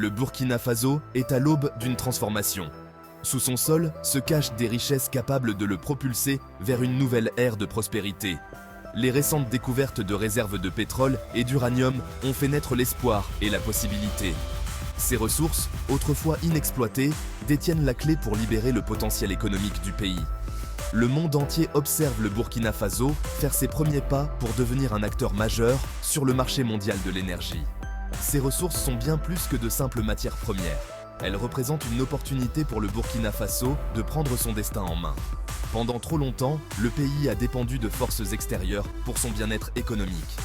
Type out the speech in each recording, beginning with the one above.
Le Burkina Faso est à l'aube d'une transformation. Sous son sol se cachent des richesses capables de le propulser vers une nouvelle ère de prospérité. Les récentes découvertes de réserves de pétrole et d'uranium ont fait naître l'espoir et la possibilité. Ces ressources, autrefois inexploitées, détiennent la clé pour libérer le potentiel économique du pays. Le monde entier observe le Burkina Faso faire ses premiers pas pour devenir un acteur majeur sur le marché mondial de l'énergie. Ces ressources sont bien plus que de simples matières premières. Elles représentent une opportunité pour le Burkina Faso de prendre son destin en main. Pendant trop longtemps, le pays a dépendu de forces extérieures pour son bien-être économique.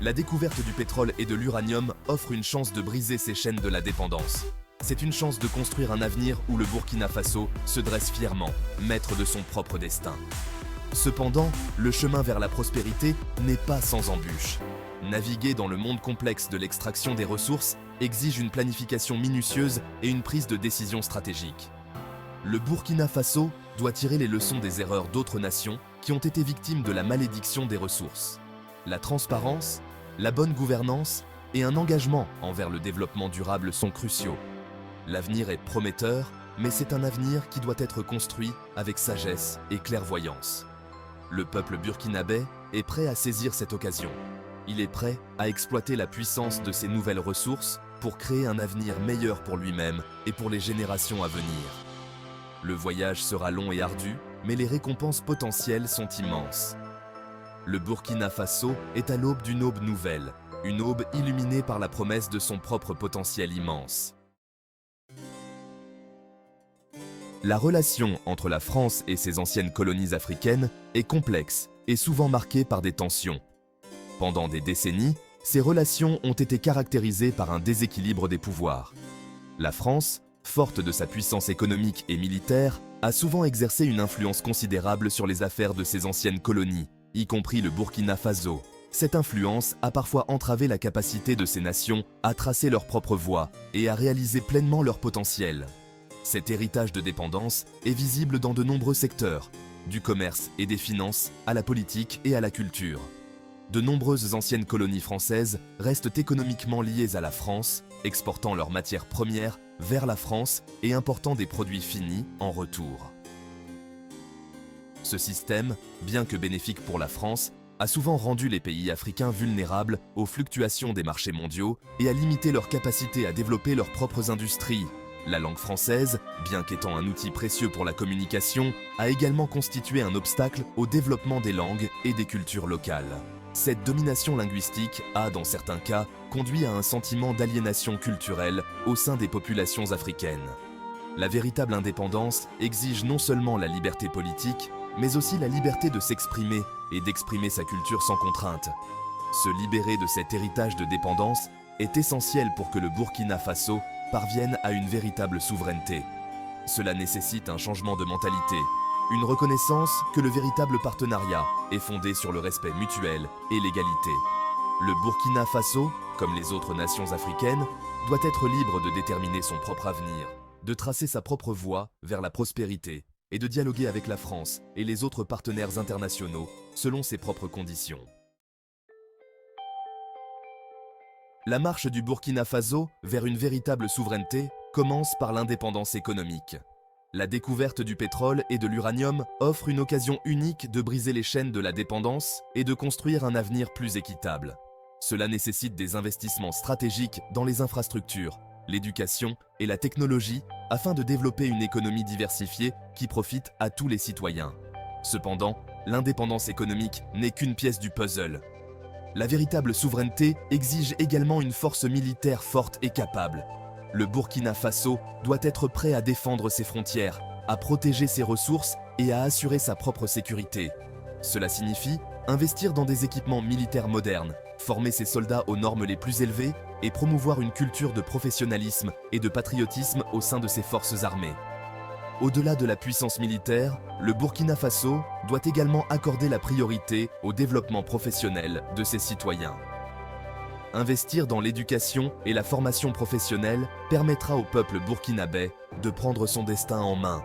La découverte du pétrole et de l'uranium offre une chance de briser ces chaînes de la dépendance. C'est une chance de construire un avenir où le Burkina Faso se dresse fièrement, maître de son propre destin. Cependant, le chemin vers la prospérité n'est pas sans embûches. Naviguer dans le monde complexe de l'extraction des ressources exige une planification minutieuse et une prise de décision stratégique. Le Burkina Faso doit tirer les leçons des erreurs d'autres nations qui ont été victimes de la malédiction des ressources. La transparence, la bonne gouvernance et un engagement envers le développement durable sont cruciaux. L'avenir est prometteur, mais c'est un avenir qui doit être construit avec sagesse et clairvoyance. Le peuple burkinabé est prêt à saisir cette occasion. Il est prêt à exploiter la puissance de ces nouvelles ressources pour créer un avenir meilleur pour lui-même et pour les générations à venir. Le voyage sera long et ardu, mais les récompenses potentielles sont immenses. Le Burkina Faso est à l'aube d'une aube nouvelle, une aube illuminée par la promesse de son propre potentiel immense. La relation entre la France et ses anciennes colonies africaines est complexe et souvent marquée par des tensions. Pendant des décennies, ces relations ont été caractérisées par un déséquilibre des pouvoirs. La France, forte de sa puissance économique et militaire, a souvent exercé une influence considérable sur les affaires de ses anciennes colonies, y compris le Burkina Faso. Cette influence a parfois entravé la capacité de ces nations à tracer leur propre voie et à réaliser pleinement leur potentiel. Cet héritage de dépendance est visible dans de nombreux secteurs, du commerce et des finances à la politique et à la culture. De nombreuses anciennes colonies françaises restent économiquement liées à la France, exportant leurs matières premières vers la France et important des produits finis en retour. Ce système, bien que bénéfique pour la France, a souvent rendu les pays africains vulnérables aux fluctuations des marchés mondiaux et a limité leur capacité à développer leurs propres industries. La langue française, bien qu'étant un outil précieux pour la communication, a également constitué un obstacle au développement des langues et des cultures locales. Cette domination linguistique a, dans certains cas, conduit à un sentiment d'aliénation culturelle au sein des populations africaines. La véritable indépendance exige non seulement la liberté politique, mais aussi la liberté de s'exprimer et d'exprimer sa culture sans contrainte. Se libérer de cet héritage de dépendance est essentiel pour que le Burkina Faso parvienne à une véritable souveraineté. Cela nécessite un changement de mentalité, une reconnaissance que le véritable partenariat est fondé sur le respect mutuel et l'égalité. Le Burkina Faso, comme les autres nations africaines, doit être libre de déterminer son propre avenir, de tracer sa propre voie vers la prospérité et de dialoguer avec la France et les autres partenaires internationaux selon ses propres conditions. La marche du Burkina Faso vers une véritable souveraineté commence par l'indépendance économique. La découverte du pétrole et de l'uranium offre une occasion unique de briser les chaînes de la dépendance et de construire un avenir plus équitable. Cela nécessite des investissements stratégiques dans les infrastructures, l'éducation et la technologie afin de développer une économie diversifiée qui profite à tous les citoyens. Cependant, l'indépendance économique n'est qu'une pièce du puzzle. La véritable souveraineté exige également une force militaire forte et capable. Le Burkina Faso doit être prêt à défendre ses frontières, à protéger ses ressources et à assurer sa propre sécurité. Cela signifie investir dans des équipements militaires modernes, former ses soldats aux normes les plus élevées et promouvoir une culture de professionnalisme et de patriotisme au sein de ses forces armées. Au-delà de la puissance militaire, le Burkina Faso doit également accorder la priorité au développement professionnel de ses citoyens. Investir dans l'éducation et la formation professionnelle permettra au peuple burkinabé de prendre son destin en main.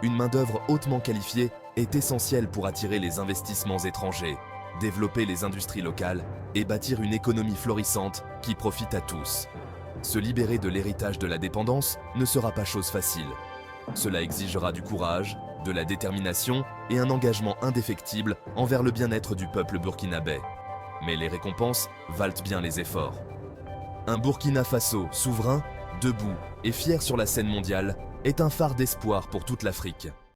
Une main-d'œuvre hautement qualifiée est essentielle pour attirer les investissements étrangers, développer les industries locales et bâtir une économie florissante qui profite à tous. Se libérer de l'héritage de la dépendance ne sera pas chose facile. Cela exigera du courage, de la détermination et un engagement indéfectible envers le bien-être du peuple burkinabé. Mais les récompenses valent bien les efforts. Un Burkina Faso souverain, debout et fier sur la scène mondiale est un phare d'espoir pour toute l'Afrique.